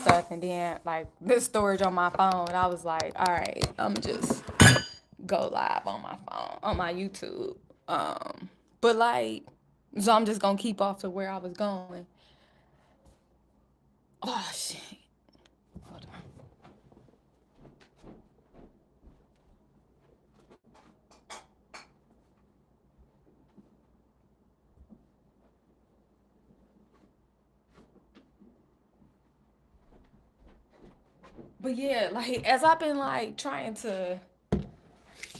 stuff, and then like this storage on my phone, I was like, all right, I'm just go live on my phone on my YouTube. But like, so I'm just gonna keep off to where I was going. Oh shit. Hold on. But yeah, like as I've been like trying to,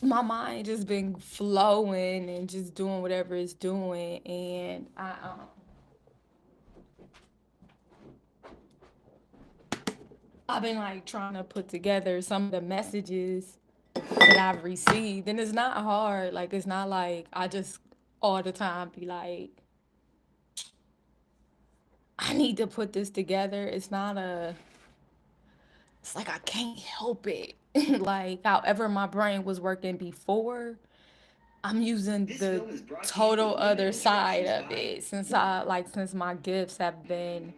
my mind just been flowing and just doing whatever it's doing, and I've been like trying to put together some of the messages that I've received, and it's not hard. Like it's not like I just all the time be like, I need to put this together. It's not a. It's like I can't help it. Like however my brain was working before, I'm using the total other side of it since my gifts have been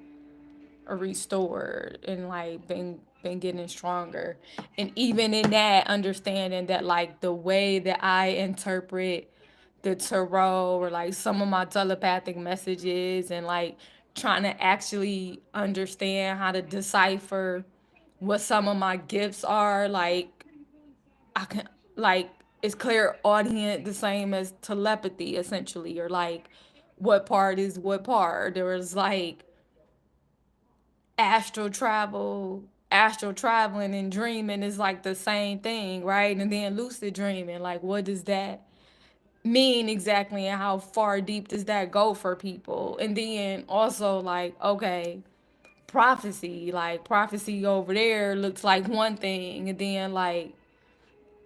restored and like been getting stronger. And even in that, understanding that like the way that I interpret the tarot or like some of my telepathic messages and like trying to actually understand how to decipher what some of my gifts are, like I can like it's clear audience the same as telepathy essentially, or like what part is what part. There was like astral traveling and dreaming is like the same thing, right? And then lucid dreaming, like what does that mean exactly, and how far deep does that go for people? And then also like, okay, prophecy over there looks like one thing, and then like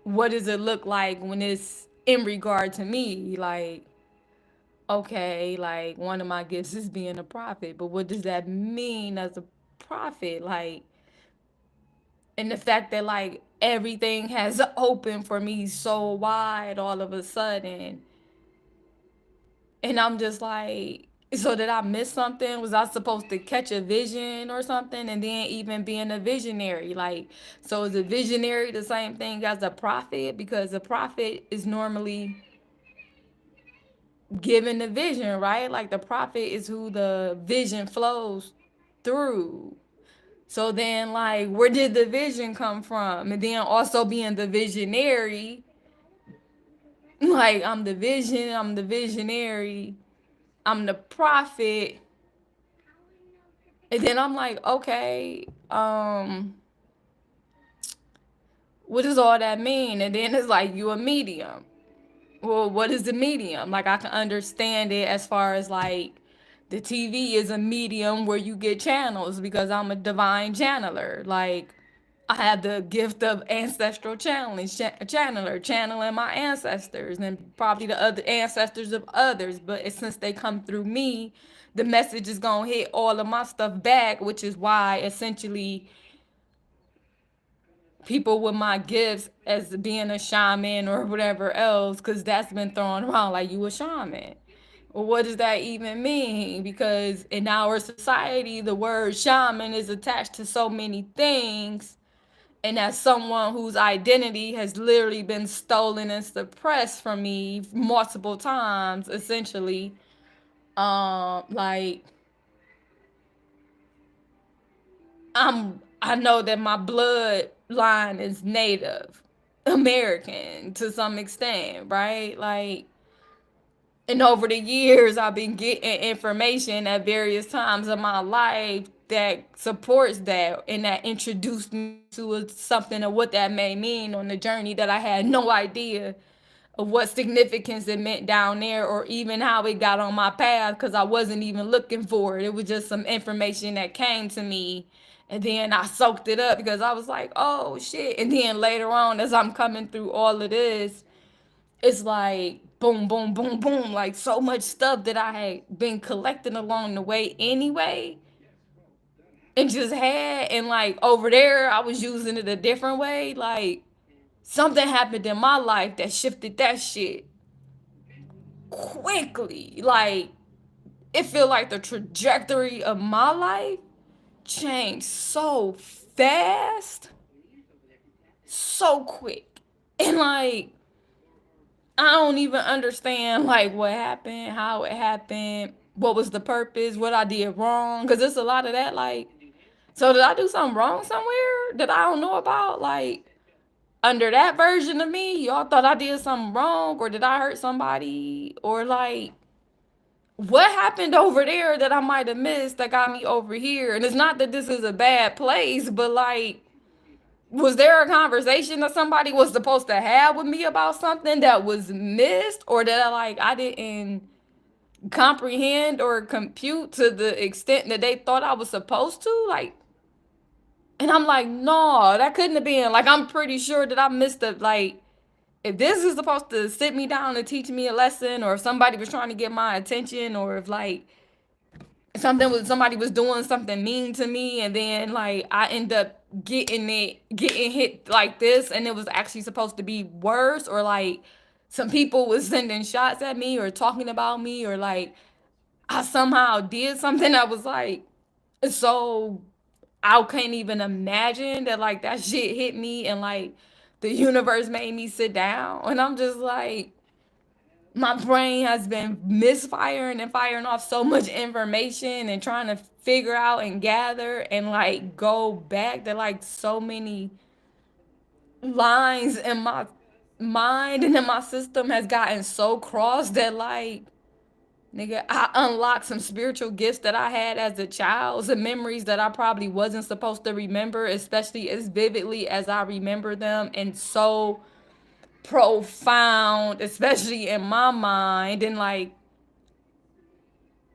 what does it look like when it's in regard to me? Like, okay, like one of my gifts is being a prophet, but what does that mean as a prophet? Like, and the fact that like everything has opened for me so wide all of a sudden, and I'm just like, so did I miss something? Was I supposed to catch a vision or something? And then even being a visionary, like, so is a visionary the same thing as a prophet? Because a prophet is normally given the vision, right? Like the prophet is who the vision flows through. So then, like, where did the vision come from? And then also being the visionary, like, I'm the visionary, I'm the prophet. And then I'm like, okay, what does all that mean? And then it's like, you a medium. Well, what is the medium? Like, I can understand it as far as like the TV is a medium where you get channels because I'm a divine channeler. Like, I have the gift of ancestral channeler, channeling my ancestors and probably the other ancestors of others. But since they come through me, the message is gonna hit all of my stuff back, which is why essentially people with my gifts as being a shaman or whatever else, because that's been thrown around like you a shaman. Well, what does that even mean? Because in our society, the word shaman is attached to so many things, and as someone whose identity has literally been stolen and suppressed from me multiple times, essentially, like I know that my bloodline is Native American to some extent, right? Like, and over the years, I've been getting information at various times of my life that supports that and that introduced me to something of what that may mean on the journey that I had no idea of what significance it meant down there or even how it got on my path because I wasn't even looking for it. It was just some information that came to me. And then I soaked it up because I was like, oh shit. And then later on, as I'm coming through all of this, it's like boom, boom, boom, boom. Like so much stuff that I had been collecting along the way anyway. And just had, and like over there, I was using it a different way. Like something happened in my life that shifted that shit quickly. Like it feel like the trajectory of my life changed so fast, so quick. And like, I don't even understand like what happened, how it happened, what was the purpose, what I did wrong. Cause there's a lot of that. Like, so did I do something wrong somewhere that I don't know about? Like, under that version of me, y'all thought I did something wrong, or did I hurt somebody, or like, what happened over there that I might have missed that got me over here? And it's not that this is a bad place, but like, was there a conversation that somebody was supposed to have with me about something that was missed, or that I didn't comprehend or compute to the extent that they thought I was supposed to? Like, and I'm like, no, that couldn't have been. Like, I'm pretty sure that I missed the, like, if this is supposed to sit me down and teach me a lesson, or if somebody was trying to get my attention, or if like somebody was doing something mean to me, and then like I end up getting hit like this, and it was actually supposed to be worse, or like some people was sending shots at me or talking about me, or like I somehow did something that was like, so I can't even imagine that like that shit hit me, and like the universe made me sit down, and I'm just like, my brain has been misfiring and firing off so much information and trying to figure out and gather and like go back to like so many lines in my mind and in my system has gotten so crossed that like, nigga, I unlocked some spiritual gifts that I had as a child, some memories that I probably wasn't supposed to remember, especially as vividly as I remember them, and so profound, especially in my mind, and like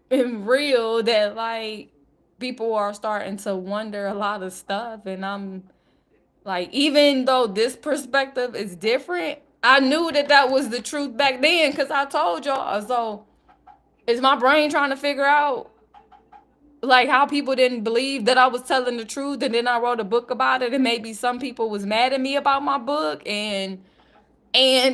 and real, that like people are starting to wonder a lot of stuff. And I'm like, even though this perspective is different, I knew that that was the truth back then, because I told y'all. So is my brain trying to figure out like how people didn't believe that I was telling the truth, and then I wrote a book about it, and maybe some people was mad at me about my book, and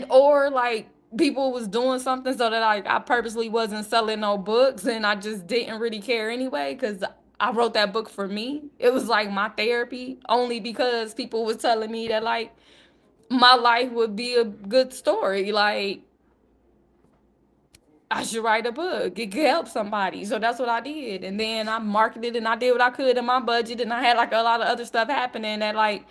or like people was doing something so that I purposely wasn't selling no books, and I just didn't really care anyway, because I wrote that book for me. It was like my therapy, only because people was telling me that like my life would be a good story, like I should write a book, it could help somebody. So that's what I did, and then I marketed and I did what I could in my budget, and I had like a lot of other stuff happening that like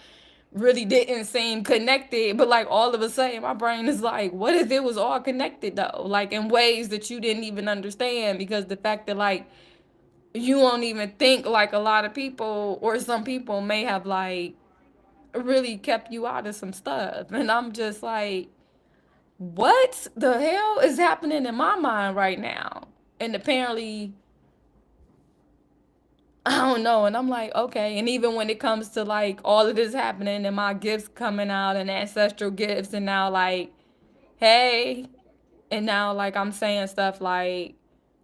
really didn't seem connected. But like all of a sudden my brain is like, what if it was all connected though, like in ways that you didn't even understand, because the fact that like you won't even think like a lot of people or some people may have like really kept you out of some stuff. And I'm just like, what the hell is happening in my mind right now? And apparently I don't know. And I'm like, okay. And even when it comes to like all of this happening and my gifts coming out and ancestral gifts, and now like, hey, and now like I'm saying stuff like,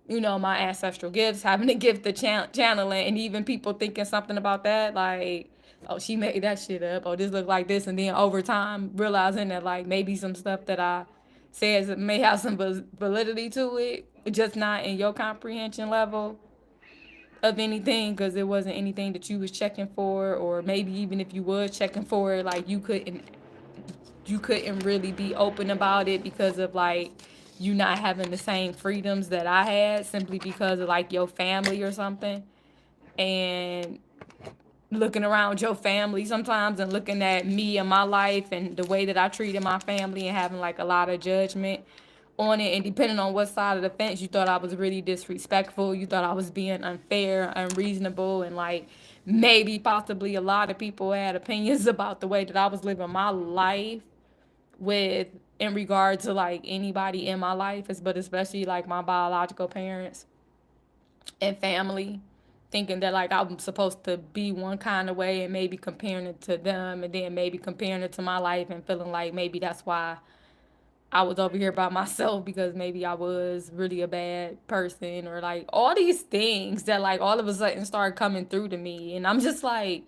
my ancestral gifts, having to gift the channeling, and even people thinking something about that, like, oh, she made that shit up, oh, this look like this, and then over time realizing that like maybe some stuff that I says may have some validity to it, just not in your comprehension level of anything, because it wasn't anything that you was checking for, or maybe even if you was checking for it, like you couldn't really be open about it because of like you not having the same freedoms that I had, simply because of like your family or something. And looking around your family sometimes and looking at me and my life and the way that I treated my family, and having like a lot of judgment on it, and depending on what side of the fence you thought I was really disrespectful, you thought I was being unfair, unreasonable, and like maybe possibly a lot of people had opinions about the way that I was living my life, with in regard to like anybody in my life, but especially like my biological parents and family, thinking that like I'm supposed to be one kind of way, and maybe comparing it to them, and then maybe comparing it to my life and feeling like maybe that's why I was over here by myself, because maybe I was really a bad person, or like all these things that like all of a sudden started coming through to me. And I'm just like,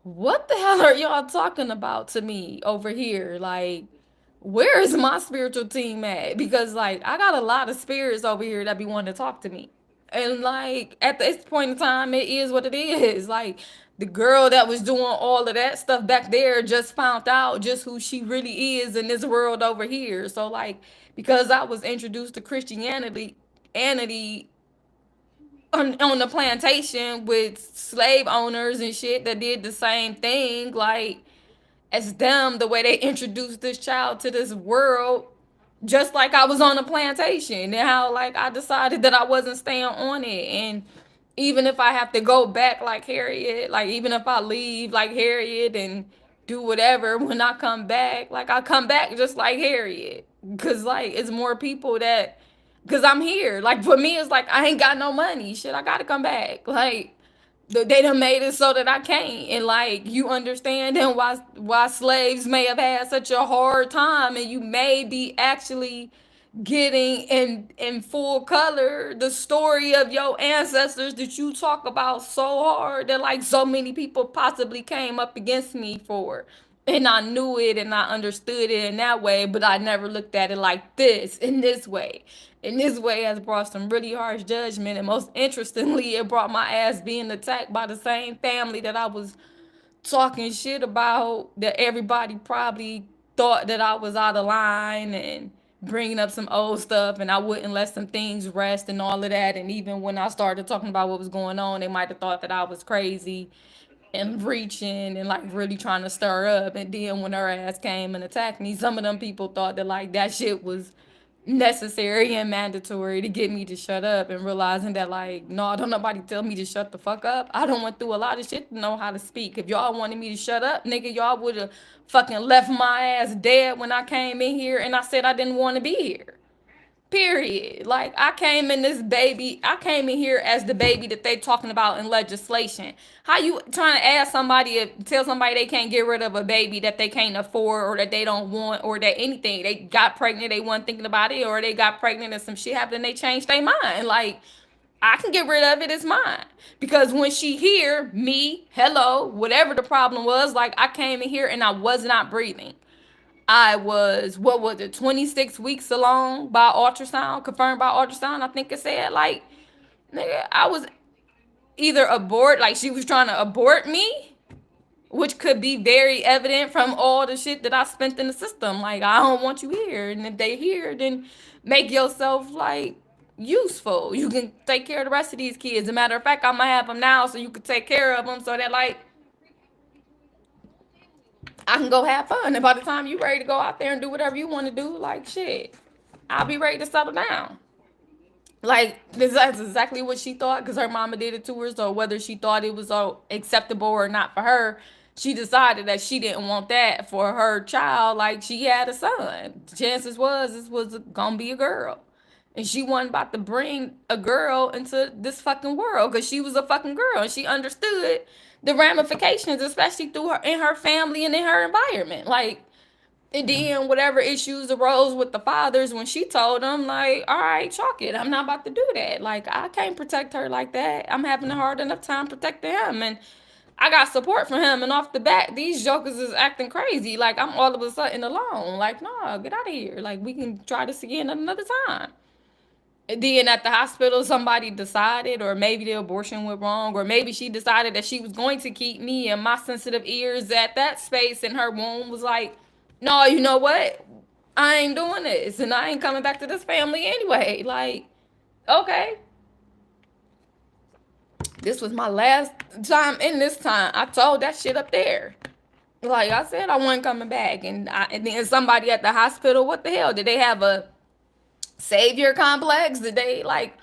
what the hell are y'all talking about to me over here? Like, where is my spiritual team at? Because like I got a lot of spirits over here that be wanting to talk to me. And like at this point in time, it is what it is. Like the girl that was doing all of that stuff back there just found out just who she really is in this world over here. So like because I was introduced to Christianity on the plantation with slave owners and shit that did the same thing, like as them, the way they introduced this child to this world, just like I was on a plantation, and how like I decided that I wasn't staying on it. And even if I have to go back like Harriet, like even if I leave like Harriet and do whatever, when I come back, like I come back just like Harriet, because like it's more people that, because I'm here. Like for me, it's like I ain't got no money, shit, I gotta come back. Like they done made it so that I can't. And like you understand then why slaves may have had such a hard time, and you may be actually getting in full color the story of your ancestors that you talk about so hard that like so many people possibly came up against me for. And I knew it and I understood it in that way, but I never looked at it like this, in this way. And this way has brought some really harsh judgment. And most interestingly, it brought my ass being attacked by the same family that I was talking shit about, that everybody probably thought that I was out of line and bringing up some old stuff, and I wouldn't let some things rest and all of that. And even when I started talking about what was going on, they might have thought that I was crazy and reaching and like really trying to stir up. And then when her ass came and attacked me, some of them people thought that like that shit was necessary and mandatory to get me to shut up, and realizing that like no, don't nobody tell me to shut the fuck up. I don't went through a lot of shit to know how to speak. If y'all wanted me to shut up, nigga, y'all would have fucking left my ass dead when I came in here and I said I didn't want to be here. Period. Like I came in here as the baby that they talking about in legislation. How you trying to ask somebody, tell somebody they can't get rid of a baby that they can't afford or that they don't want, or that anything, they got pregnant, they wasn't thinking about it, or they got pregnant and some shit happened and they changed their mind. Like I can get rid of it, it's mine. Because when she hear me, hello, whatever the problem was, like I came in here and I was not breathing. I was, what was it, 26 weeks along by ultrasound, confirmed by ultrasound, I think it said. Like, nigga, I was either abort, like she was trying to abort me, which could be very evident from all the shit that I spent in the system. Like, I don't want you here. And if they here, then make yourself, like, useful. You can take care of the rest of these kids. As a matter of fact, I'm going to have them now so you can take care of them so that, like, I can go have fun. And by the time you ready to go out there and do whatever you want to do, like shit, I'll be ready to settle down. Like that's exactly what she thought, because her mama did it to her. So whether she thought it was acceptable or not for her, she decided that she didn't want that for her child. Like she had a son. Chances was this was gonna be a girl. And she wasn't about to bring a girl into this fucking world because she was a fucking girl, and she understood the ramifications, especially through her in her family and in her environment. Like, and then whatever issues arose with the fathers when she told them, like, all right, chalk it. I'm not about to do that. Like, I can't protect her like that. I'm having a hard enough time protecting him. And I got support from him. And off the bat, these jokers is acting crazy. Like, I'm all of a sudden alone. Like, no, get out of here. Like, we can try this again another time. And then at the hospital, somebody decided, or maybe the abortion went wrong, or maybe she decided that she was going to keep me, and my sensitive ears at that space in her womb was like, no, you know what? I ain't doing this, and I ain't coming back to this family anyway. Like, okay, this was my last time in this time. I told that shit up there. Like I said, I wasn't coming back. And then somebody at the hospital, what the hell? Did they have a savior complex? Did they like,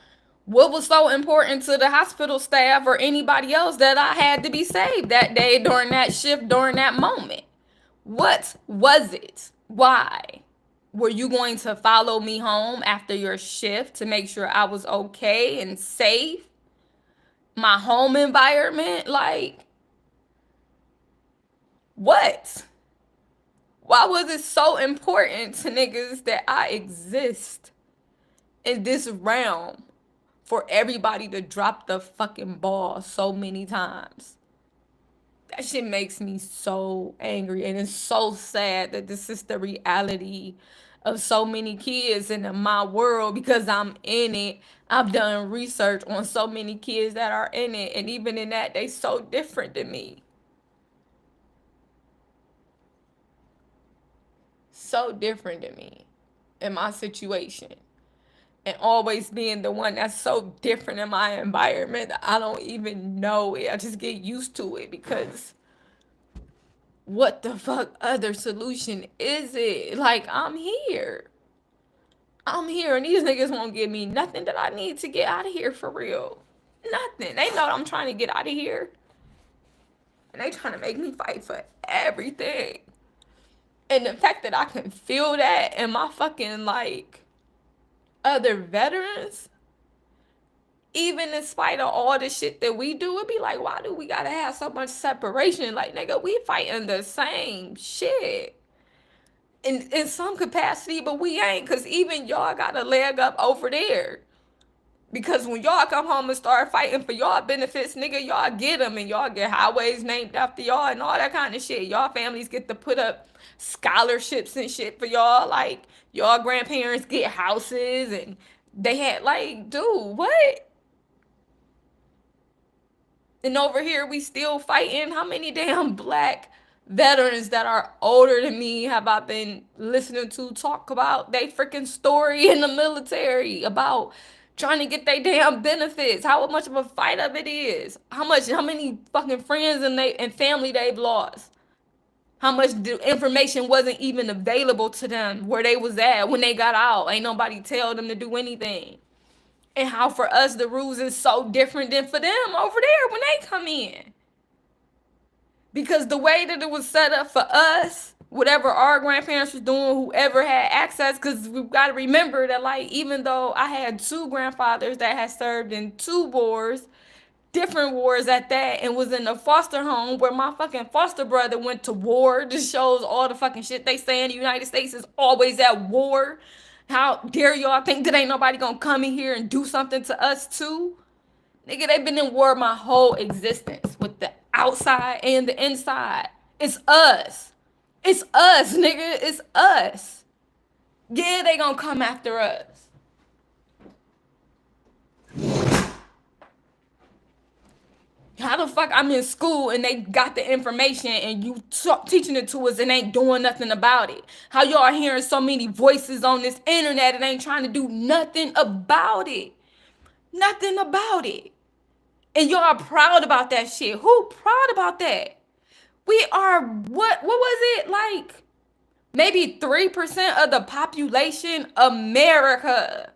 what was so important to the hospital staff or anybody else that I had to be saved that day, during that shift, during that moment? What was it? Why? Were you going to follow me home after your shift to make sure I was okay and safe? My home environment? Like, what? Why was it so important to niggas that I exist in this realm for everybody to drop the fucking ball so many times? That shit makes me so angry, and it's so sad that this is the reality of so many kids in my world because I'm in it. I've done research on so many kids that are in it, and even in that, they so different than me. So different than me in my situation. And always being the one that's so different in my environment that I don't even know it. I just get used to it because what the fuck other solution is it? Like, I'm here. I'm here, and these niggas won't give me nothing that I need to get out of here for real. Nothing. They know I'm trying to get out of here. And they trying to make me fight for everything. And the fact that I can feel that in my fucking, like, other veterans, even in spite of all the shit that we do, it'd be like, why do we gotta have so much separation? Like, nigga, we fighting the same shit in some capacity, but we ain't, because even y'all got a leg up over there. Because when y'all come home and start fighting for y'all benefits, nigga, y'all get them, and y'all get highways named after y'all and all that kind of shit. Y'all families get to put up scholarships and shit for y'all. Like, y'all grandparents get houses, and they had, like, dude, what? And over here, we still fighting. How many damn black veterans that are older than me have I been listening to talk about they freaking story in the military about trying to get their damn benefits? How much of a fight of it is? How many fucking friends and family they've lost? How much information wasn't even available to them where they was at when they got out? Ain't nobody tell them to do anything. And how for us the rules is so different than for them over there when they come in. Because the way that it was set up for us, whatever our grandparents was doing, whoever had access, because we've got to remember that, like, even though I had two grandfathers that had served in two wars, different wars at that, and was in a foster home where my fucking foster brother went to war. Just shows all the fucking shit they say in the United States is always at war. How dare y'all think that ain't nobody gonna come in here and do something to us too? Nigga, they been in war my whole existence with the outside and the inside. It's us. It's us, nigga. It's us. Yeah, they gonna come after us. How the fuck I'm in school and they got the information and you teaching it to us and ain't doing nothing about it? How y'all hearing so many voices on this internet and ain't trying to do nothing about it? Nothing about it. And y'all are proud about that shit. Who proud about that? We are, what was it? Like, maybe 3% of the population, America.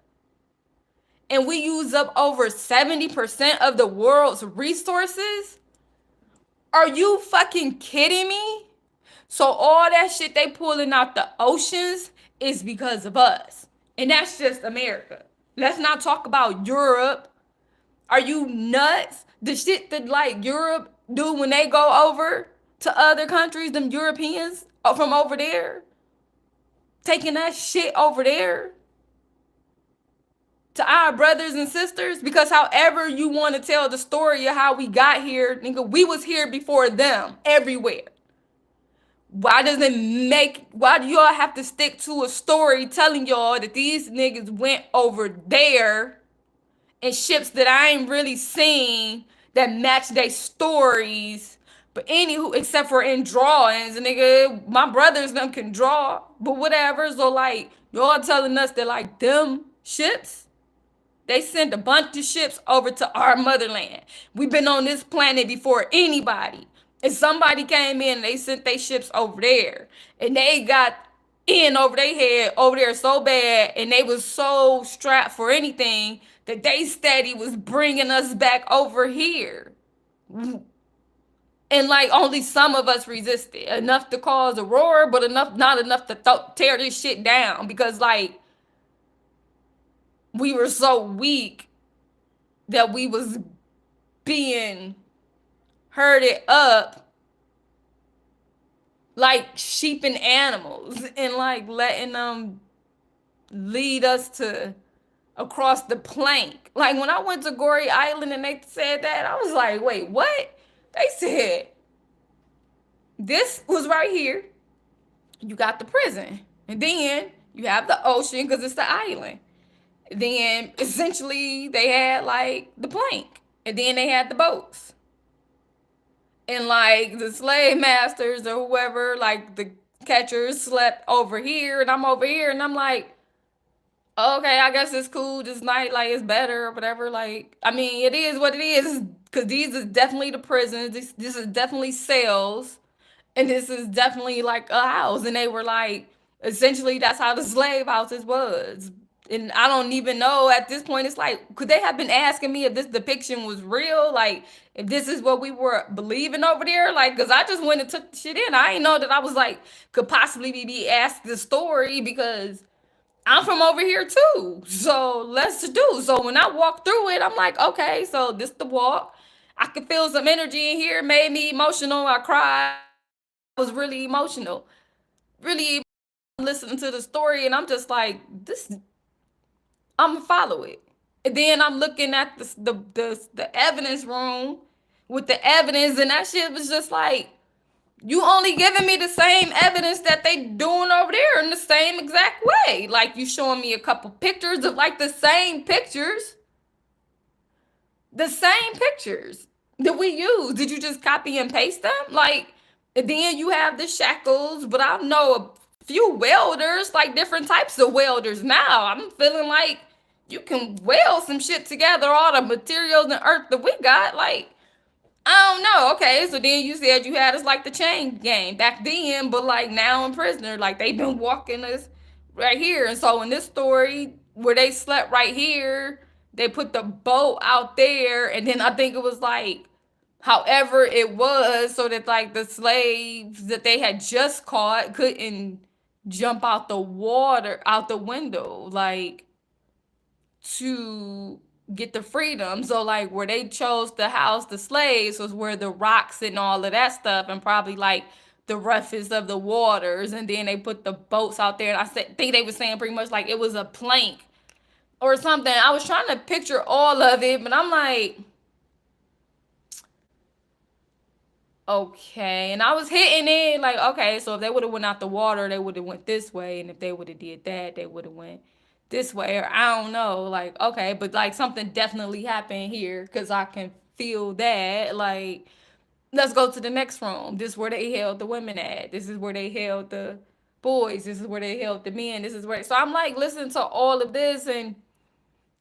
And we use up over 70% of the world's resources? Are you fucking kidding me? So all that shit they pulling out the oceans is because of us. And that's just America. Let's not talk about Europe. Are you nuts? The shit that, like, Europe do when they go over to other countries, them Europeans from over there, taking that shit over there to our brothers and sisters, because however you want to tell the story of how we got here, nigga, we was here before them everywhere. Why do y'all have to stick to a story telling y'all that these niggas went over there in ships that I ain't really seen that match their stories? But anywho, except for in drawings, nigga, my brothers them can draw, but whatever. So, like, y'all telling us that, like, them ships, they sent a bunch of ships over to our motherland. We've been on this planet before anybody. And somebody came in and they sent their ships over there. And they got in over their head over there so bad. And they was so strapped for anything that they steady was bringing us back over here. And, like, only some of us resisted. Enough to cause a roar, but not enough to tear this shit down. Because, like, we were so weak that we was being herded up like sheep and animals, and, like, letting them lead us to across the plank. Like, when I went to Gory Island and they said that, I was like, wait, what? They said this was right here. You got the prison, and then You have the ocean because it's the island. Then essentially they had like the plank, and then they had the boats, and like the slave masters or whoever, like the catchers slept over here, and I'm over here, and I'm like, okay, I guess it's cool this night, like it's better or whatever. Like, I mean, it is what it is, because these is definitely the prisons. This is definitely cells, and this is definitely like a house. And they were like, essentially, that's how the slave houses was. And I don't even know at this point. It's like, could they have been asking me if this depiction was real? Like, if this is what we were believing over there? Like, because I just went and took the shit in. I didn't know that I was like, could possibly be asked the story, because I'm from over here too. So let's do. So when I walked through it, I'm like, okay, so this the walk. I could feel some energy in here. It made me emotional. I cried. I was really emotional. Really listening to the story, and I'm just like, this, I'm gonna follow it. And then I'm looking at the evidence room with the evidence, and that shit was just like, you only giving me the same evidence that they doing over there in the same exact way. Like, you showing me a couple pictures of like the same pictures that we use. Did you just copy and paste them? Like, and then you have the shackles, but I know a few welders, like different types of welders now. I'm feeling like you can weld some shit together, all the materials and earth that we got. Like, I don't know. Okay, so then you said you had us like the chain game back then, but like now in prisoner, like they've been walking us right here. And so in this story where they slept right here, they put the boat out there, and then I think it was like however it was, so that like the slaves that they had just caught couldn't jump out the water out the window. Like, to get the freedom. So like where they chose to house the slaves was where the rocks and all of that stuff, and probably like the roughest of the waters. And then they put the boats out there. And think they were saying pretty much like it was a plank or something. I was trying to picture all of it, but I'm like, okay. And I was hitting it like, okay, so if they would have went out the water, they would have went this way, and if they would have did that, they would have went this way, or I don't know. Like, okay, but like something definitely happened here, because I can feel that. Like, let's go to the next room. This is where they held the women at. This is where they held the boys. This is where they held the men. This is where, so I'm like listening to all of this, and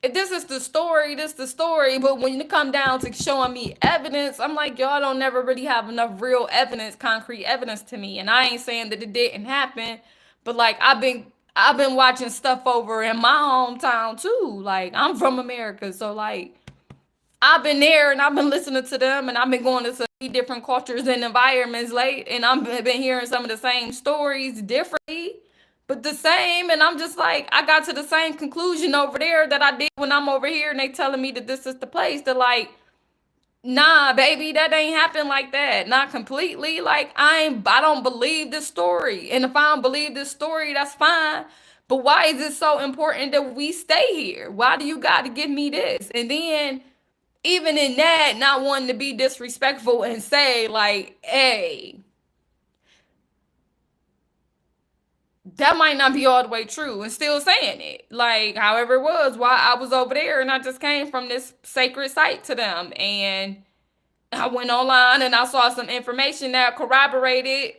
if this is the story, this is the story. But when you come down to showing me evidence, I'm like, y'all don't never really have enough real evidence, concrete evidence to me. And I ain't saying that it didn't happen, but like I've been watching stuff over in my hometown too. Like, I'm from America, so like I've been there, and I've been listening to them, and I've been going to some different cultures and environments late, and I've been hearing some of the same stories differently, but the same. And I'm just like, I got to the same conclusion over there that I did when I'm over here, and they telling me that this is the place. They're like, nah, baby, that ain't happen like that. Not completely. Like, I don't believe this story. And if I don't believe this story, that's fine. But why is it so important that we stay here? Why do you got to give me this? And then even in that, not wanting to be disrespectful and say like, hey, that might not be all the way true, and still saying it. Like, however it was, why I was over there, and I just came from this sacred site to them. And I went online and I saw some information that corroborated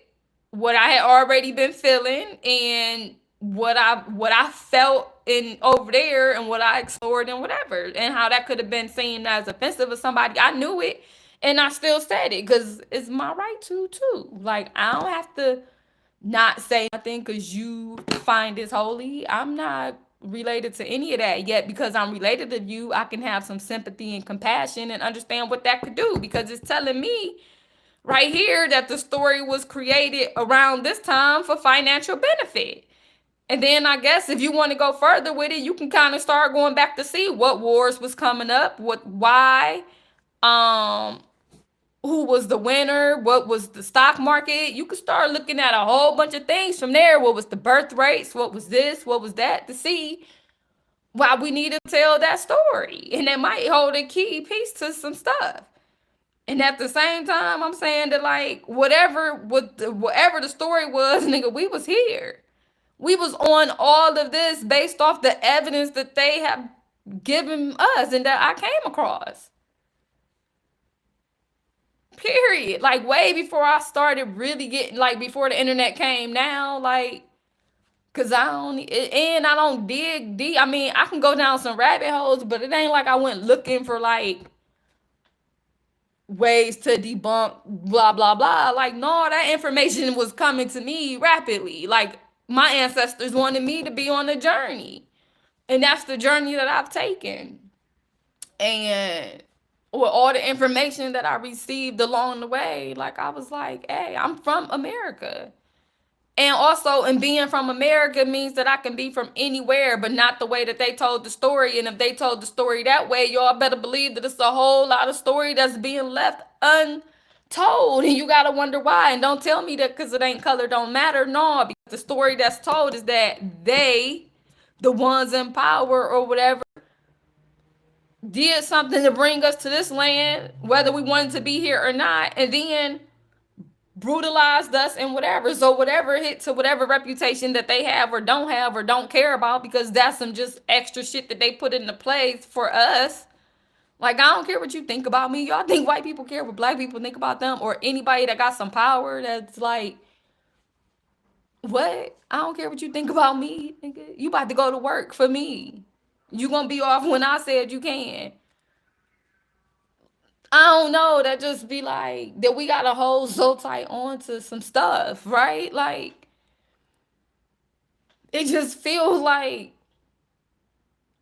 what I had already been feeling, and what I felt in over there, and what I explored and whatever, and how that could have been seen as offensive of somebody. I knew it, and I still said it because it's my right to too. Like, I don't have to not say nothing because you find this holy. I'm not related to any of that yet. Because I'm related to you, I can have some sympathy and compassion and understand what that could do, because it's telling me right here that the story was created around this time for financial benefit. And then I guess if you want to go further with it, you can kind of start going back to see what wars was coming up, why, um, who was the winner, what was the stock market. You could start looking at a whole bunch of things from there. What was the birth rates? What was this? What was that? To see why we need to tell that story. And that might hold a key piece to some stuff. And at the same time, I'm saying that like whatever the story was, nigga, we was here. We was on all of this based off the evidence that they have given us and that I came across. Period. Like way before I started really getting, like before the internet came now, like, cause I don't, and I don't dig deep. I mean, I can go down some rabbit holes, but it ain't like I went looking for like ways to debunk blah blah blah. Like, no, that information was coming to me rapidly. Like, my ancestors wanted me to be on a journey, and that's the journey that I've taken. And with all the information that I received along the way, like, I was like, hey, I'm from America. And also, and being from America means that I can be from anywhere, but not the way that they told the story. And if they told the story that way, y'all better believe that it's a whole lot of story that's being left untold. And you gotta wonder why. And don't tell me that because it ain't color don't matter. No, because the story that's told is that they, the ones in power or whatever, did something to bring us to this land, whether we wanted to be here or not, and then brutalized us and whatever. So whatever hit to whatever reputation that they have or don't care about, because that's some just extra shit that they put into place for us. Like, I don't care what you think about me. Y'all think white people care what black people think about them, or anybody that got some power that's like, what? I don't care what you think about me, nigga. You about to go to work for me. You gonna be off when I said you can. I don't know. That just be like that we gotta hold so tight on to some stuff, right? Like, it just feels like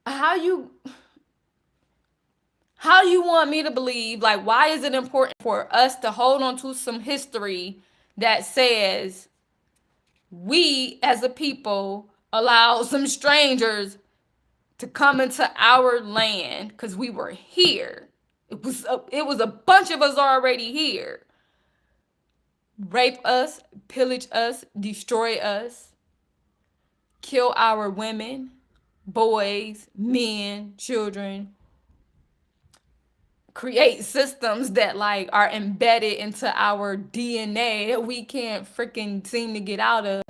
how you how you want me to believe, like, why is it important for us to hold on to some history that says we as a people allow some strangers to come into our land because we were here. It was a bunch of us already here. Rape us, pillage us, destroy us, kill our women, boys, men, children, create systems that like are embedded into our DNA that we can't freaking seem to get out of.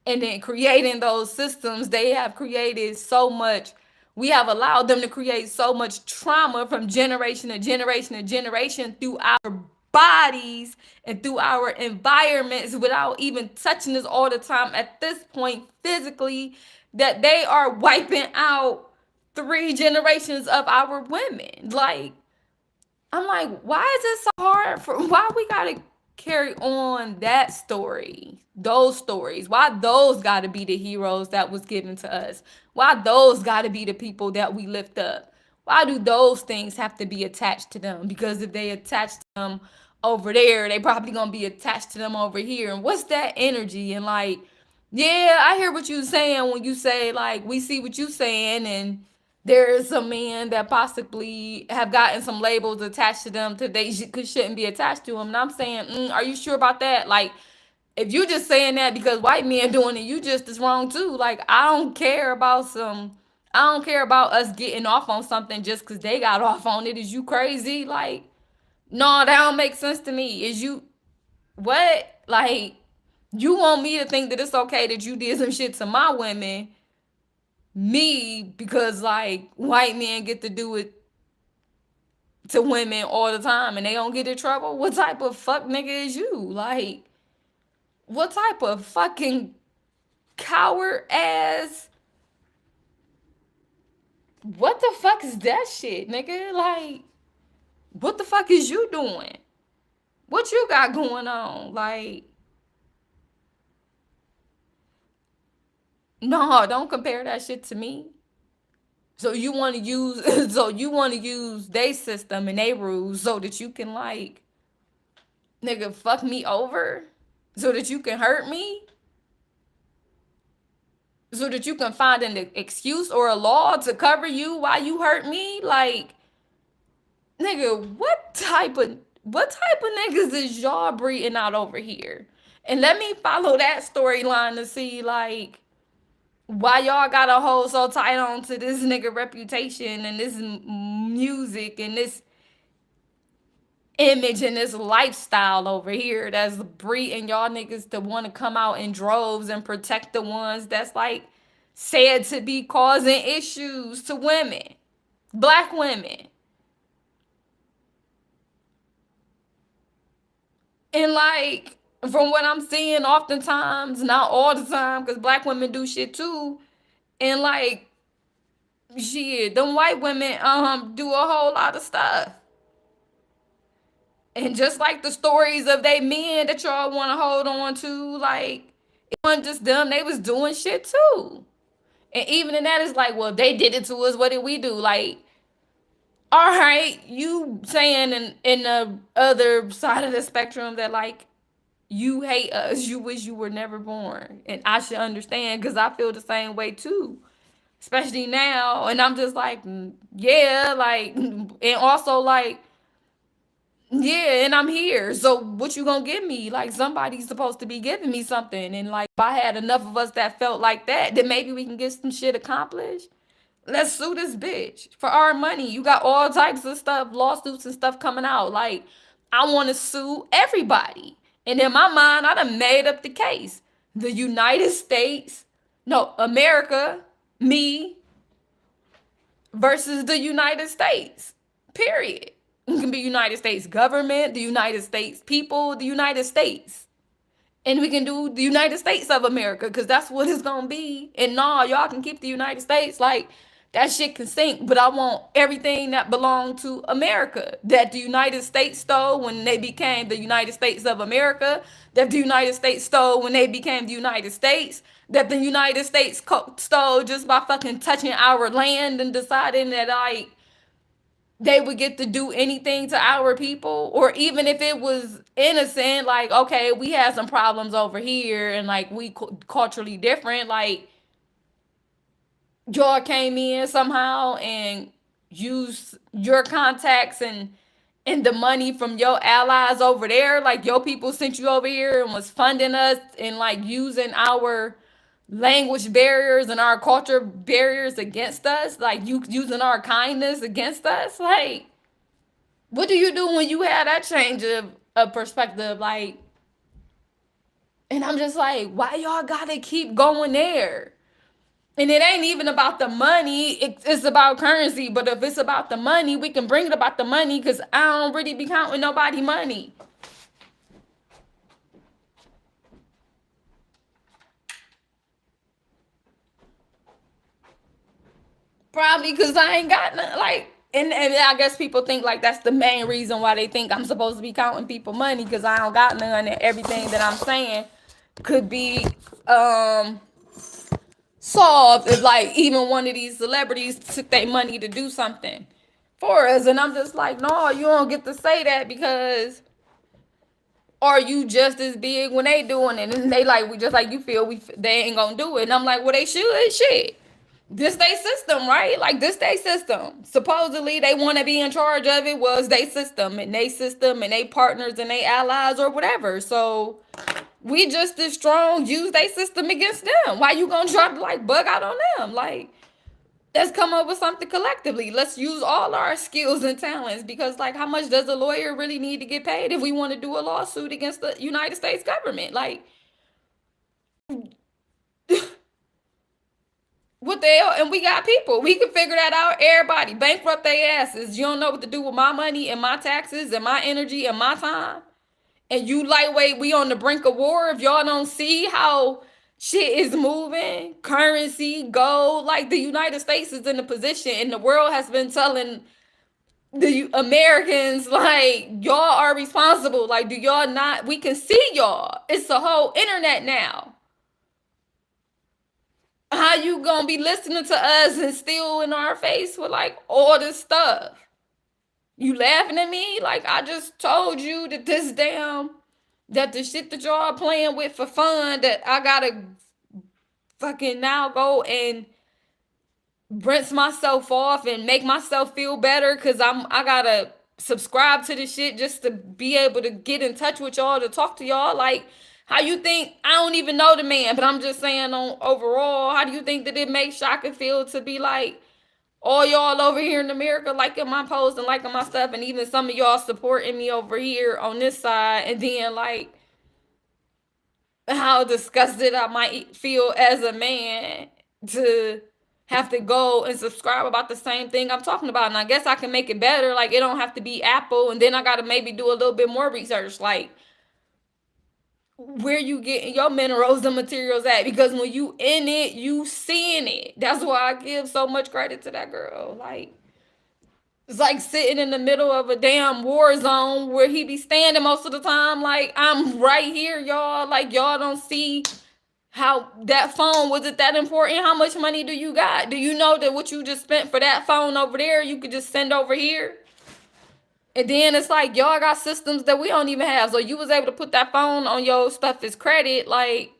And then creating those systems, they have created so much, we have allowed them to create so much trauma from generation to generation to generation through our bodies and through our environments without even touching us all the time at this point physically, that they are wiping out 3 generations of our women. Like, I'm like, why is it so hard for, why we gotta carry on that story, those stories? Why those gotta be the heroes that was given to us? Why those gotta be the people that we lift up? Why do those things have to be attached to them? Because if they attach to them over there, they probably gonna be attached to them over here. And what's that energy? And like, yeah, I hear what you saying when you say like, we see what you saying, and there is some men that possibly have gotten some labels attached to them that they shouldn't be attached to them. And I'm saying, are you sure about that? Like, if you just saying that because white men doing it, you just is wrong too. Like, I don't care about us getting off on something just because they got off on it. Is you crazy? Like, no, that don't make sense to me. Is you, what? Like, you want me to think that it's okay that you did some shit to my women, me, because like white men get to do it to women all the time and they don't get in trouble? What type of fuck nigga is you? Like, what type of fucking coward ass, what the fuck is that shit, nigga? Like, what the fuck is you doing? What you got going on? Like, no, don't compare that shit to me. So you want to use so you want to use their system and their rules so that you can like, nigga, fuck me over, so that you can hurt me, so that you can find an excuse or a law to cover you while you hurt me. Like, nigga, what type of niggas is y'all breeding out over here? And let me follow that storyline to see like why y'all gotta hold so tight on to this nigga reputation and this music and this image and this lifestyle over here that's breeding y'all niggas to want to come out in droves and protect the ones that's like said to be causing issues to women, black women. And like from what I'm seeing, oftentimes, not all the time, because black women do shit too. And like shit, them white women do a whole lot of stuff. And just like the stories of they men that y'all want to hold on to, like it wasn't just them, they was doing shit too. And even in that, it's like, well, they did it to us. What did we do? Like, all right, you saying in the other side of the spectrum that like you hate us, you wish you were never born, and I should understand because I feel the same way too, especially now. And I'm just like, yeah, like, and also like, yeah, and I'm here. So what you gonna give me? Like somebody's supposed to be giving me something. And like if I had enough of us that felt like that, then maybe we can get some shit accomplished. Let's sue this bitch for our money. You got all types of stuff, lawsuits and stuff coming out. Like, I want to sue everybody. And in my mind, I done made up the case. The United States, no, America, me versus the United States. Period. It can be United States government, the United States people, the United States. And we can do the United States of America because that's what it's gonna be. And nah, y'all can keep the United States. Like that shit can sink. But I want everything that belonged to America that the United States stole when they became the United States of America. That the United States stole when they became the United States. That the United States stole just by fucking touching our land and deciding that like they would get to do anything to our people. Or even if it was innocent, like okay, we had some problems over here and like we culturally different, like y'all came in somehow and used your contacts and the money from your allies over there, like your people sent you over here and was funding us and like using our language barriers and our culture barriers against us, like you using our kindness against us. Like what do you do when you have that change of perspective? Like, and I'm just like, why y'all gotta keep going there? And it ain't even about the money, it's about currency. But if it's about the money, we can bring it about the money because I don't really be counting nobody money. Probably because I ain't got none. Like, and I guess people think like that's the main reason why they think I'm supposed to be counting people money because I don't got none. And everything that I'm saying could be solved if like even one of these celebrities took their money to do something for us. And I'm just like, no, you don't get to say that because are you just as big when they doing it? And they like, we just like you feel they ain't gonna do it. And I'm like, well, they should. Shit, this they system, right? Like this they system. Supposedly they want to be in charge of it. Was they system and they partners and they allies or whatever. So we just as strong use they system against them. Why you gonna try to like bug out on them? Like let's come up with something collectively. Let's use all our skills and talents because like how much does a lawyer really need to get paid if we want to do a lawsuit against the United States government? Like what the hell? And we got people. We can figure that out. Everybody bankrupt their asses. You don't know what to do with my money and my taxes and my energy and my time. And you lightweight, we on the brink of war. If y'all don't see how shit is moving, currency, gold, like the United States is in a position and the world has been telling the Americans, like, y'all are responsible. Like, do y'all not? We can see y'all. It's a whole internet now. How you gonna be listening to us and still in our face with like all this stuff? You laughing at me? Like I just told you that that the shit that y'all playing with for fun, that I gotta fucking now go and rinse myself off and make myself feel better because I gotta subscribe to this shit just to be able to get in touch with y'all to talk to y'all. Like how you think I don't even know the man, but I'm just saying on overall, how do you think that it makes Shaka feel to be like All y'all over here in America liking my posts and liking my stuff, and even some of y'all supporting me over here on this side, and then like how disgusted I might feel as a man to have to go and subscribe about the same thing I'm talking about. And I guess I can make it better. Like, it don't have to be Apple. And then I got to maybe do a little bit more research. Like, where you getting your minerals and materials at? Because when you in it, you seeing it. That's why I give so much credit to that girl. Like, it's like sitting in the middle of a damn war zone where he be standing most of the time. Like, I'm right here, y'all. Like, y'all don't see how that phone, was it that important? How much money do you got? Do you know that what you just spent for that phone over there, you could just send over here? And then it's like y'all got systems that we don't even have. So you was able to put that phone on your stuff as credit. Like,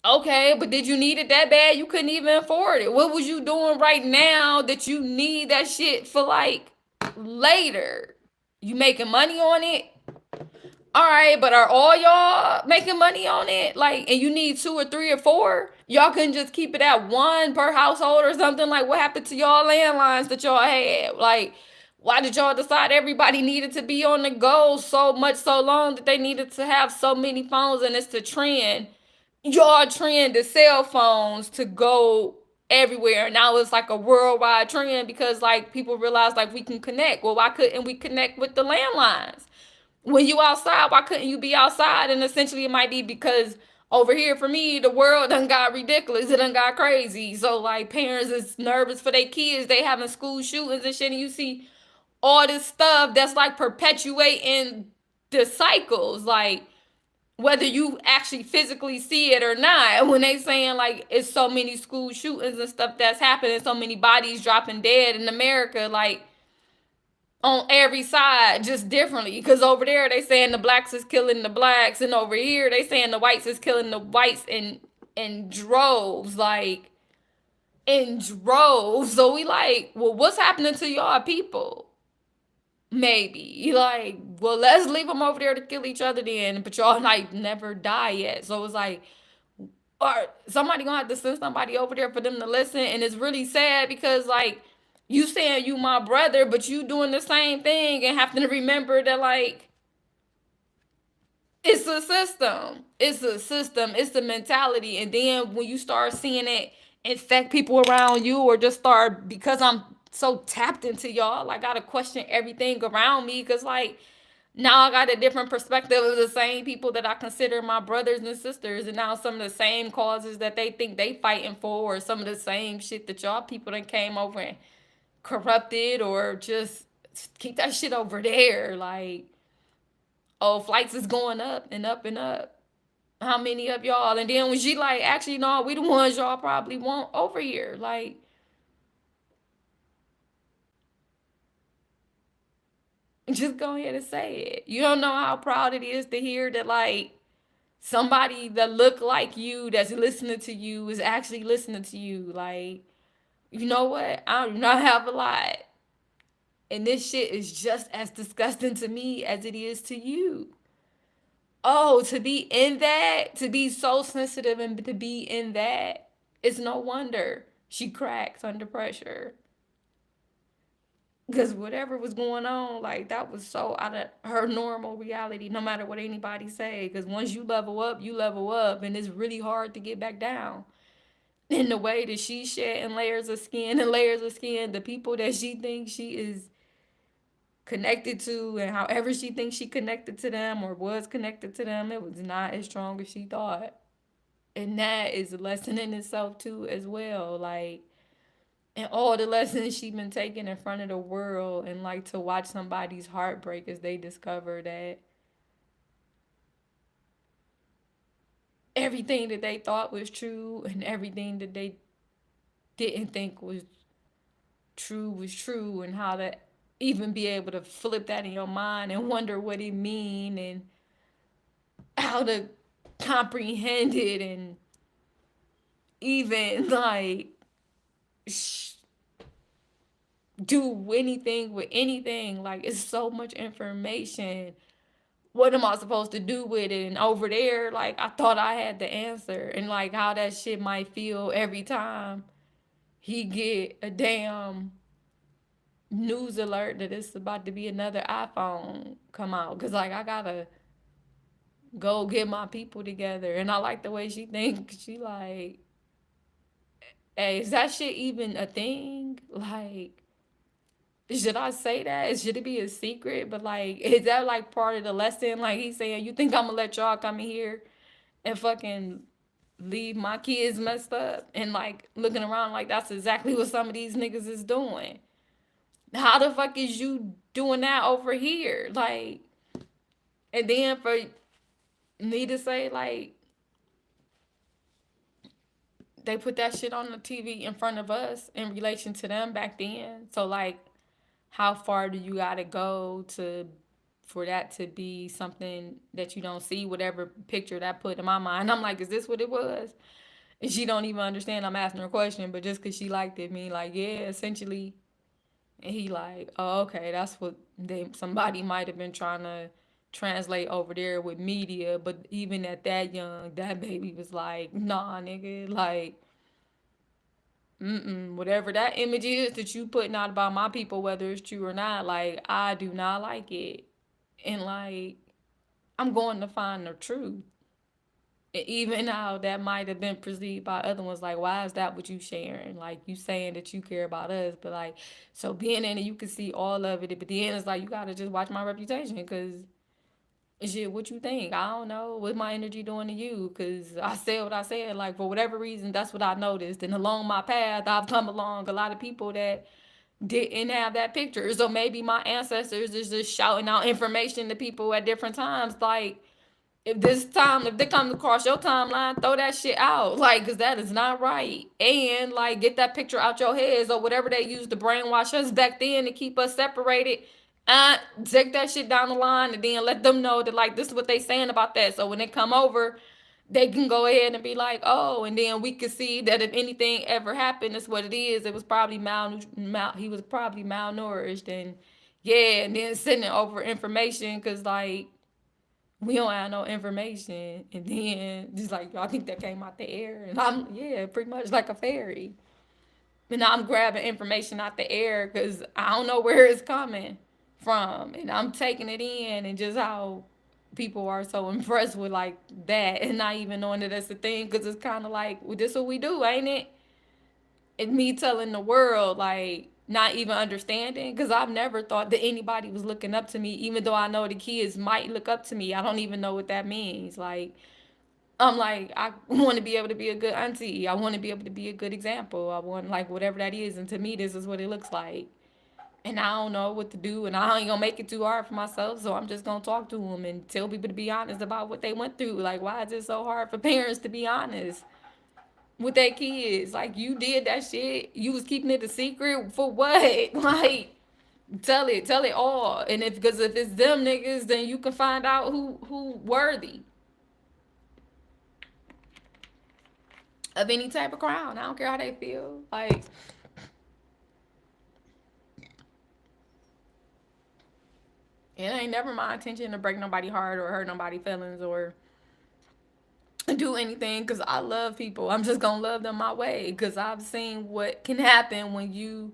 okay, but did you need it that bad? You couldn't even afford it. What was you doing right now that you need that shit for like later? You making money on it? All right, but are all y'all making money on it? Like, and you need 2 or 3 or 4? Y'all couldn't just keep it at one per household or something? Like, what happened to y'all landlines that y'all had? Like, why did y'all decide everybody needed to be on the go so much so long that they needed to have so many phones, and it's the trend? Y'all trend the cell phones to go everywhere. Now it's like a worldwide trend because like people realize like we can connect. Well, why couldn't we connect with the landlines? When you outside, why couldn't you be outside? And essentially it might be because over here for me, the world done got ridiculous. It done got crazy. So like parents is nervous for their kids. They having school shootings and shit. And you see all this stuff that's like perpetuating the cycles. Like whether you actually physically see it or not, when they saying like it's so many school shootings and stuff that's happening, so many bodies dropping dead in America, like on every side just differently, because over there they saying the blacks is killing the blacks, and over here they saying the whites is killing the whites in droves, like in droves. So we like, well, what's happening to y'all people? Maybe like, well, let's leave them over there to kill each other then, but y'all like never die yet. So it's like, or somebody gonna have to send somebody over there for them to listen. And it's really sad because like you saying you my brother, but you doing the same thing and having to remember that like it's a system. It's a system. It's the mentality. And then when you start seeing it infect people around you, or just start, because I'm so tapped into y'all, I gotta question everything around me. Cause like now I got a different perspective of the same people that I consider my brothers and sisters, and now some of the same causes that they think they fighting for, or some of the same shit that y'all people done came over and corrupted, or just keep that shit over there. Like, oh, flights is going up and up and up. How many of y'all? And then when she like, actually, no, we the ones y'all probably want over here. Like, just go ahead and say it. You don't know how proud it is to hear that like somebody that look like you that's listening to you is actually listening to you. Like, you know what? I do not have a lot. And this shit is just as disgusting to me as it is to you. Oh, to be in that, to be so sensitive and to be in that, it's no wonder she cracks under pressure. Because whatever was going on, like that was so out of her normal reality, no matter what anybody say. Because once you level up, and it's really hard to get back down. In the way that she's shedding layers of skin and layers of skin, the people that she thinks she is connected to, and however she thinks she connected to them or was connected to them, it was not as strong as she thought. And that is a lesson in itself too, as well. Like, and all the lessons she been taking in front of the world, and like to watch somebody's heartbreak as they discover that everything that they thought was true and everything that they didn't think was true, and how to even be able to flip that in your mind and wonder what it mean, and how to comprehend it, and even like do anything with anything. Like, it's so much information. What am I supposed to do with it? And over there, like, I thought I had the answer, and like how that shit might feel every time he get a damn news alert that it's about to be another iPhone come out. Cause like I gotta go get my people together. And I like the way she thinks. She like, hey, is that shit even a thing? Like, should I say that? Should it be a secret? But like, is that like part of the lesson? Like he's saying, you think I'm gonna let y'all come in here and fucking leave my kids messed up? And like looking around like that's exactly what some of these niggas is doing. How the fuck is you doing that over here? Like, and then for me to say like they put that shit on the TV in front of us in relation to them back then. So like, how far do you gotta go to for that to be something that you don't see? Whatever picture that put in my mind, I'm like, is this what it was? And she don't even understand. I'm asking her a question, but just cause she liked it, me like, yeah, essentially. And he like, oh, okay, that's what somebody might have been trying to translate over there with media. But even at that young, that baby was like, nah, nigga, like, whatever that image is that you putting out about my people, whether it's true or not, like, I do not like it. And like, I'm going to find the truth. Even how that might have been perceived by other ones, like, why is that what you sharing? Like, you saying that you care about us, but like, so being in it, you can see all of it. But then it's like, you gotta just watch my reputation, because shit, what you think? I don't know. What's my energy doing to you? Because I said what I said. Like, for whatever reason, that's what I noticed. And along my path, I've come along a lot of people that didn't have that picture. So maybe my ancestors is just shouting out information to people at different times. Like, if they come across your timeline, throw that shit out. Like, cause that is not right. And like, get that picture out your heads or whatever they used to brainwash us back then to keep us separated. Take that shit down the line and then let them know that like this is what they saying about that. So when they come over, they can go ahead and be like, oh, and then we could see that if anything ever happened, that's what it is. It was probably he was probably malnourished, and yeah, and then sending over information because like we don't have no information, and then just like y'all think that came out the air, and I'm yeah, pretty much like a fairy, and I'm grabbing information out the air because I don't know where it's coming from, and I'm taking it in, and just how people are so impressed with like that, and not even knowing that that's the thing, because it's kind of like, well, this is what we do, ain't it? And me telling the world like not even understanding, because I've never thought that anybody was looking up to me, even though I know the kids might look up to me. I don't even know what that means. Like, I'm like, I want to be able to be a good auntie. I want to be able to be a good example. I want like whatever that is, and to me this is what it looks like. And I don't know what to do, and I ain't gonna make it too hard for myself, so I'm just gonna talk to them and tell people to be honest about what they went through. Like, why is it so hard for parents to be honest with their kids? Like, you did that shit. You was keeping it a secret for what? Like, tell it all. And if because if it's them niggas, then you can find out who worthy of any type of crown. I don't care how they feel. Like, it ain't never my intention to break nobody heart or hurt nobody feelings or do anything, because I love people. I'm just gonna love them my way, because I've seen what can happen when you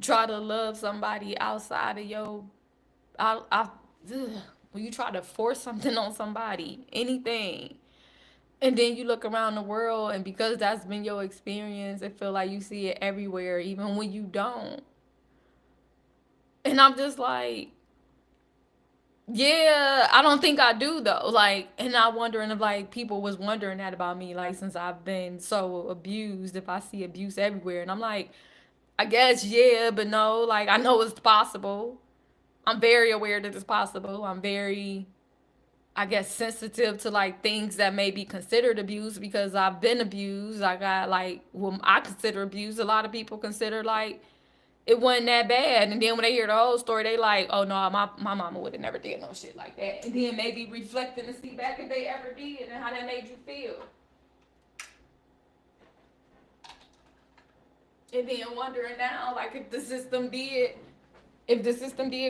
try to love somebody outside of your I when you try to force something on somebody, anything, and then you look around the world, and because that's been your experience, it feel like you see it everywhere, even when you don't. And I'm just like, yeah, I don't think I do though. Like, and I wondering if like people was wondering that about me, like since I've been so abused, if I see abuse everywhere, and I'm like, I guess yeah, but no, like I know it's possible. I'm very aware that it's possible. I'm very, I guess, sensitive to like things that may be considered abuse because I've been abused. I got like, well, I consider abuse. A lot of people consider like it wasn't that bad. And then when they hear the whole story, they like, oh no, my mama would have never did no shit like that. And then maybe reflecting to see back if they ever did and how that made you feel. And then wondering now, like if the system did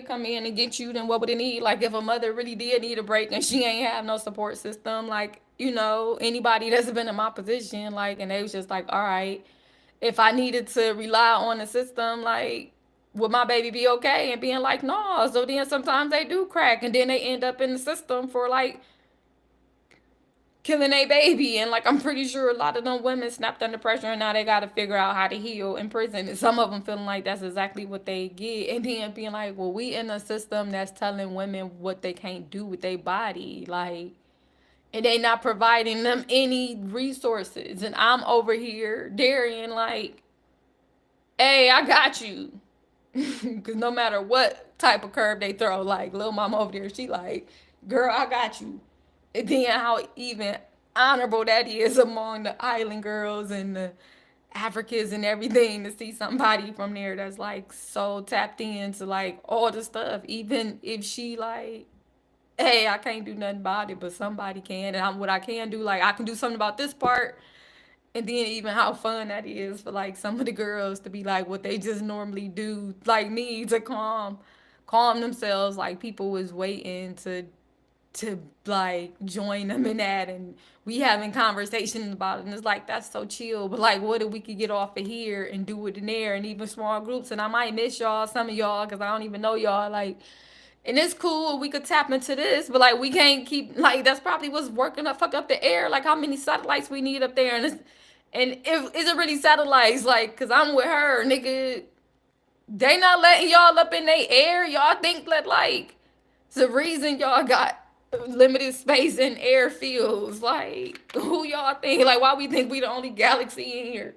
come in and get you, then what would it need? Like if a mother really did need a break and she ain't have no support system, like, you know, anybody that's been in my position, like, and they was just like, all right. If I needed to rely on the system, like, would my baby be okay? And being like, no. So then sometimes they do crack, and then they end up in the system for like killing a baby. And like, I'm pretty sure a lot of them women snapped under pressure, and now they got to figure out how to heal in prison. And some of them feeling like that's exactly what they get, and then being like, well, we in a system that's telling women what they can't do with their body, like, and they not providing them any resources. And I'm over here, Darian, like, hey, I got you. Because no matter what type of curve they throw, like, little mama over there, she like, girl, I got you. And then how even honorable that is among the island girls and the Africans and everything, to see somebody from there that's like so tapped into like all the stuff, even if she like, hey, I can't do nothing about it, but somebody can. And what I can do, like, I can do something about this part. And then even how fun that is for like some of the girls to be like what they just normally do, like me, to calm themselves. Like, people was waiting to like join them in that, and we having conversations about it, and it's like, that's so chill. But like, what if we could get off of here and do it in there, and even small groups? And I might miss y'all, some of y'all, because I don't even know y'all, like, and it's cool, we could tap into this, but like, we can't keep, like, that's probably what's working up, fuck up the air, like how many satellites we need up there. And if is it really satellites, like, because I'm with her, nigga, they not letting y'all up in they air. Y'all think that like it's the reason y'all got limited space and airfields. Like, who y'all think? Like, why we think we the only galaxy in here?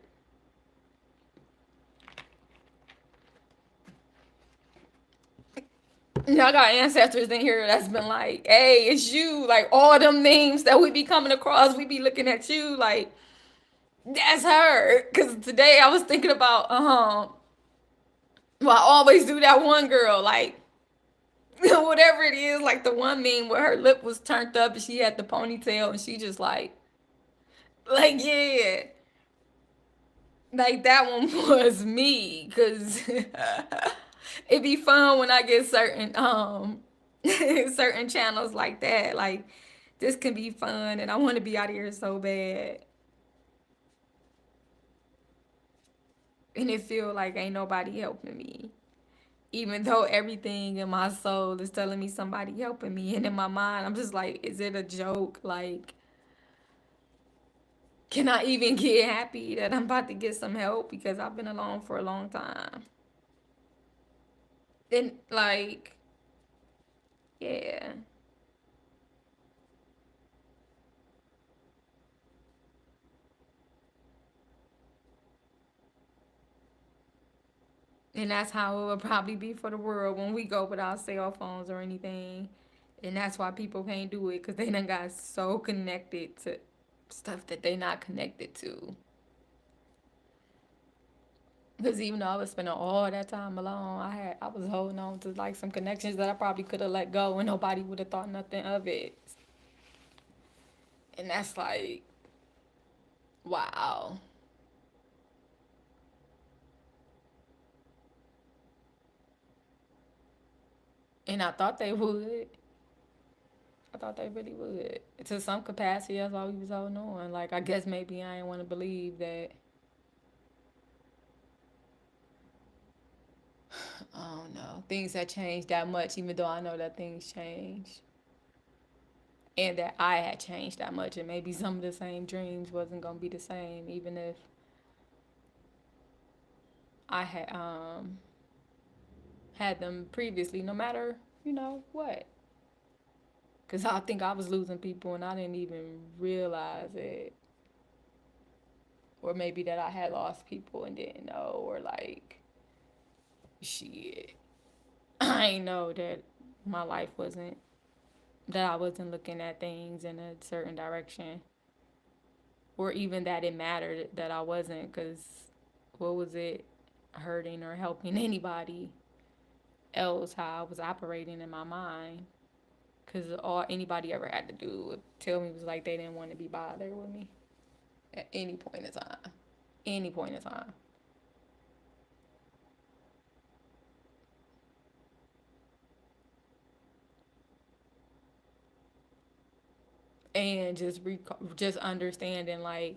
Y'all got ancestors in here that's been like, hey, it's you. Like, all them names that we be coming across, we be looking at you like, that's her. Cause today I was thinking about, well, I always do that one girl, like, whatever it is, like the one meme where her lip was turned up and she had the ponytail, and she just like, yeah, like that one was me. Cause it'd be fun when I get certain certain channels like that. Like, this can be fun, and I want to be out of here so bad, and it feel like ain't nobody helping me. Even though everything in my soul is telling me somebody helping me, and in my mind I'm just like, is it a joke? Like, can I even get happy that I'm about to get some help, because I've been alone for a long time? And like, yeah. And that's how it would probably be for the world when we go without cell phones or anything. And that's why people can't do it, because they done got so connected to stuff that they not connected to. Because even though I was spending all that time alone, I was holding on to like some connections that I probably could have let go, and nobody would have thought nothing of it. And that's like, wow. And I thought they would. I thought they really would. To some capacity, that's why we was holding on. Like, I guess maybe I didn't want to believe that, I don't know, things had changed that much, even though I know that things change. And that I had changed that much, and maybe some of the same dreams wasn't gonna be the same, even if I had them previously, no matter, what. Cause I think I was losing people and I didn't even realize it. Or maybe that I had lost people and didn't know, or like, shit. I ain't know that my life wasn't, that I wasn't looking at things in a certain direction. Or even that it mattered that I wasn't, because what was it hurting or helping anybody else how I was operating in my mind? Because all anybody ever had to do would tell me was like they didn't want to be bothered with me at any point in time. Any point in time. And just understanding like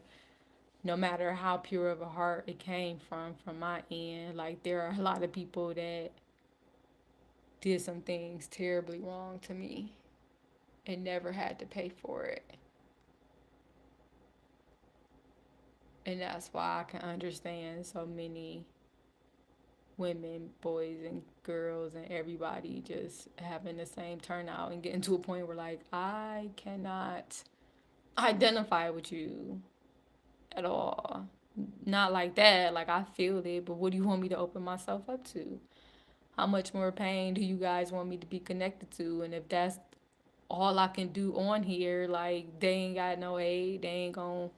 no matter how pure of a heart it came from my end. Like, there are a lot of people that did some things terribly wrong to me and never had to pay for it. And that's why I can understand so many women, boys, and girls, and everybody just having the same turnout and getting to a point where, like, I cannot identify with you at all. Not like that. Like, I feel it, but what do you want me to open myself up to? How much more pain do you guys want me to be connected to? And if that's all I can do on here, like, they ain't got no aid, they ain't gonna.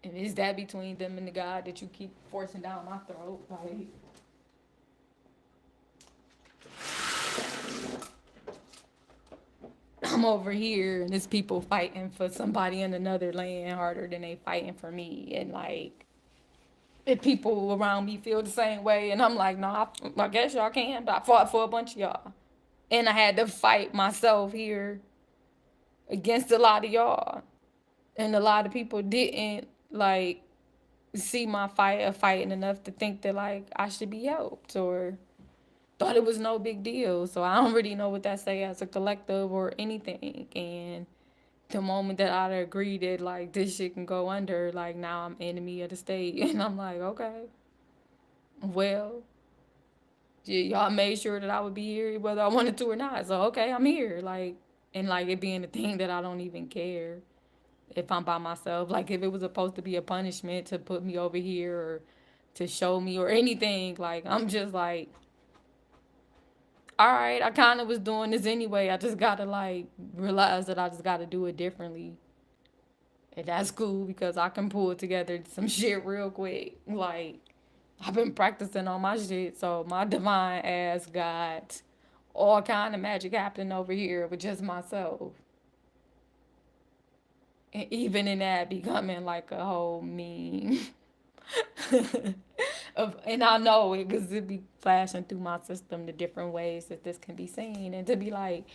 And is that between them and the God that you keep forcing down my throat? Like, I'm over here and there's people fighting for somebody in another land harder than they fighting for me. And like, if people around me feel the same way, and I'm like, no, I guess y'all can, but I fought for a bunch of y'all. And I had to fight myself here against a lot of y'all. And a lot of people didn't like see my fight or fighting enough to think that like I should be helped or thought it was no big deal. So I don't really know what that say as a collective or anything. And the moment that I agree that like this shit can go under, like now I'm enemy of the state. And I'm like, okay, well, y'all made sure that I would be here whether I wanted to or not. So okay, I'm here. Like, and like it being a thing that I don't even care if I'm by myself. Like if it was supposed to be a punishment to put me over here or to show me or anything, like I'm just like, all right, I kind of was doing this anyway. I just gotta like realize that I just gotta do it differently. And that's cool because I can pull together some shit real quick. Like, I've been practicing on my shit, so my divine ass got all kind of magic happening over here with just myself. And even in that becoming like a whole meme. And I know it because it be flashing through my system the different ways that this can be seen. And to be like,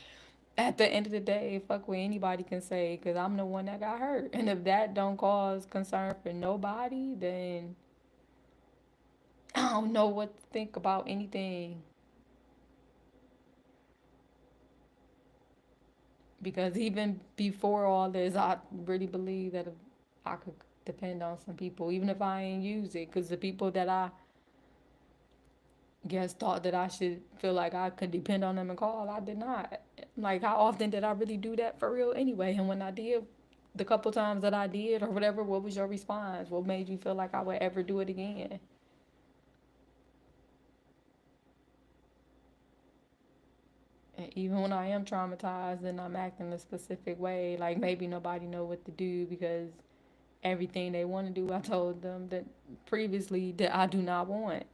at the end of the day, fuck what anybody can say because I'm the one that got hurt. And if that don't cause concern for nobody, then I don't know what to think about anything. Because even before all this, I really believe that I could depend on some people, even if I ain't use it. Because the people that I guess thought that I should feel like I could depend on them and call, I did not. Like, how often did I really do that for real anyway? And when I did, the couple times that I did or whatever, what was your response? What made you feel like I would ever do it again? And even when I am traumatized and I'm acting a specific way, like maybe nobody know what to do because everything they want to do, I told them that previously that I do not want.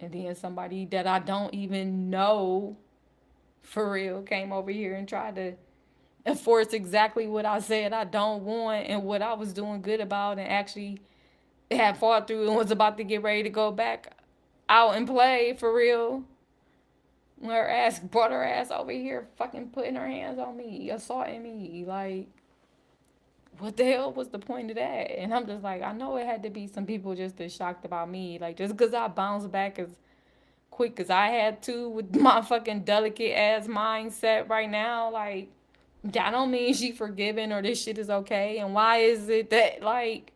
And then somebody that I don't even know for real came over here and tried to enforce exactly what I said I don't want and what I was doing good about and actually had fought through and was about to get ready to go back out and play for real. Her ass brought her ass over here fucking putting her hands on me, assaulting me. Like, what the hell was the point of that? And I'm just like, I know it had to be some people just as shocked about me. Like, just because I bounced back as quick as I had to with my fucking delicate ass mindset right now, like, that don't mean she forgiven or this shit is okay. And why is it that, like,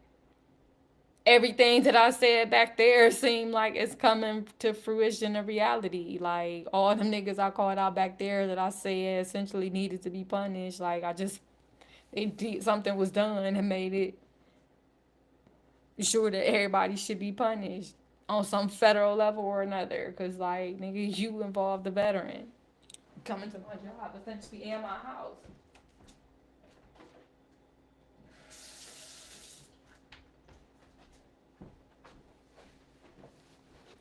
everything that I said back there seemed like it's coming to fruition of reality. Like all them niggas I called out back there that I said essentially needed to be punished. Like I just something was done and made it sure that everybody should be punished on some federal level or another. Cause like nigga, you involved the veteran coming to my job essentially and my house.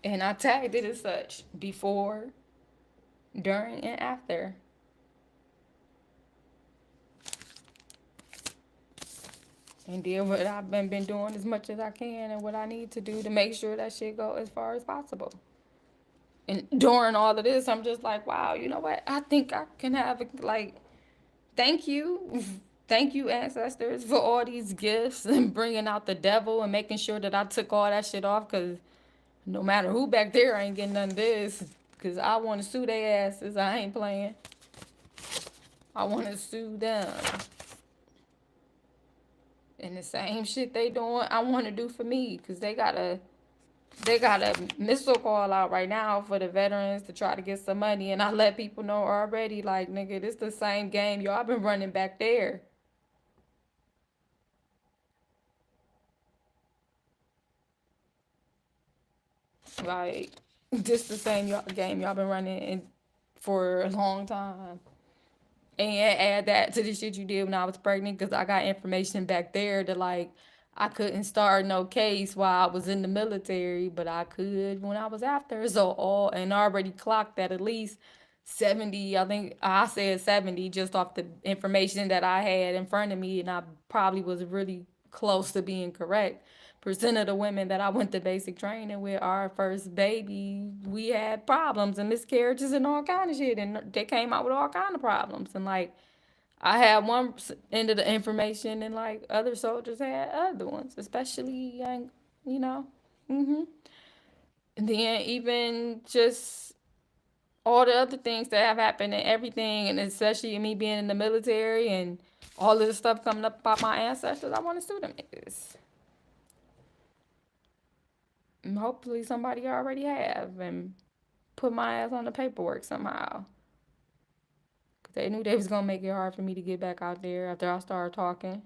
And I tagged it as such before, during, and after. And did what I've been doing as much as I can and what I need to do to make sure that shit go as far as possible. And during all of this, I'm just like, wow, you know what? I think I can have like, thank you Thank you, ancestors, for all these gifts and bringing out the devil and making sure that I took all that shit off. Cause no matter who back there ain't getting none of this. Cause I want to sue their asses. I ain't playing. I want to sue them. And the same shit they doing, I want to do for me. Cause they got a missile call out right now for the veterans to try to get some money. And I let people know already, like, nigga, this the same game y'all been running back there. Like, this the same game y'all been running for a long time. And add that to the shit you did when I was pregnant, because I got information back there that, like, I couldn't start no case while I was in the military, but I could when I was after. So all and already clocked at least 70. I think I said 70 just off the information that I had in front of me, and I probably was really close to being correct. Percent of the women that I went to basic training with, our first baby, we had problems and miscarriages and all kind of shit, and they came out with all kind of problems. And like, I had one end of the information, and like other soldiers had other ones, especially young, you know. hmm And then even just all the other things that have happened and everything, and especially me being in the military and all of the stuff coming up about my ancestors, I want to sue them niggas. And hopefully somebody already have and put my ass on the paperwork somehow. Cause they knew they was gonna make it hard for me to get back out there after I started talking.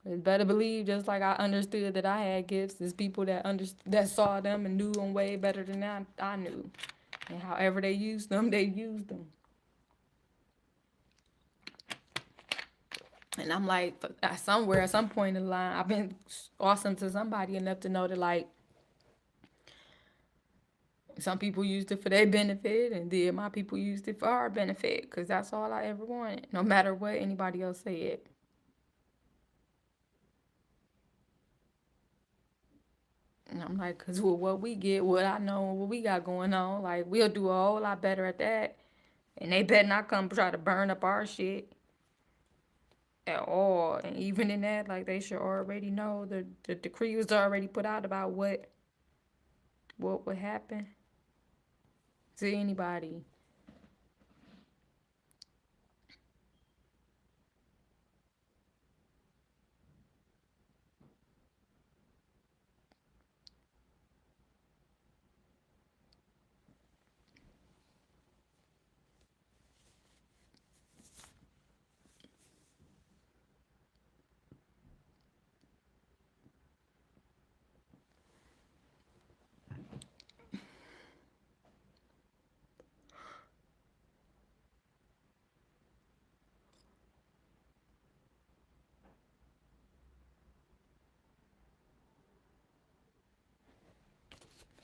It's better believe, just like I understood that I had gifts, there's people that saw them and knew them way better than I knew. And however they used them, they used them. And I'm like, somewhere, at some point in the line, I've been awesome to somebody enough to know that, like, some people used it for their benefit, and then my people used it for our benefit, because that's all I ever wanted, no matter what anybody else said. And I'm like, because with what we get, what I know, what we got going on, like, we'll do a whole lot better at that. And they better not come try to burn up our shit at all. And even in that, like, they should already know the decree was already put out about what would happen to anybody.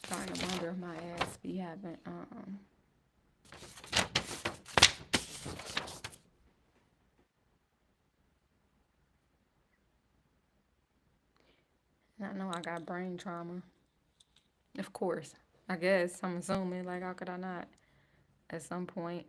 Starting to wonder if my ass be having I know I got brain trauma. Of course. I guess I'm assuming, like, how could I not at some point?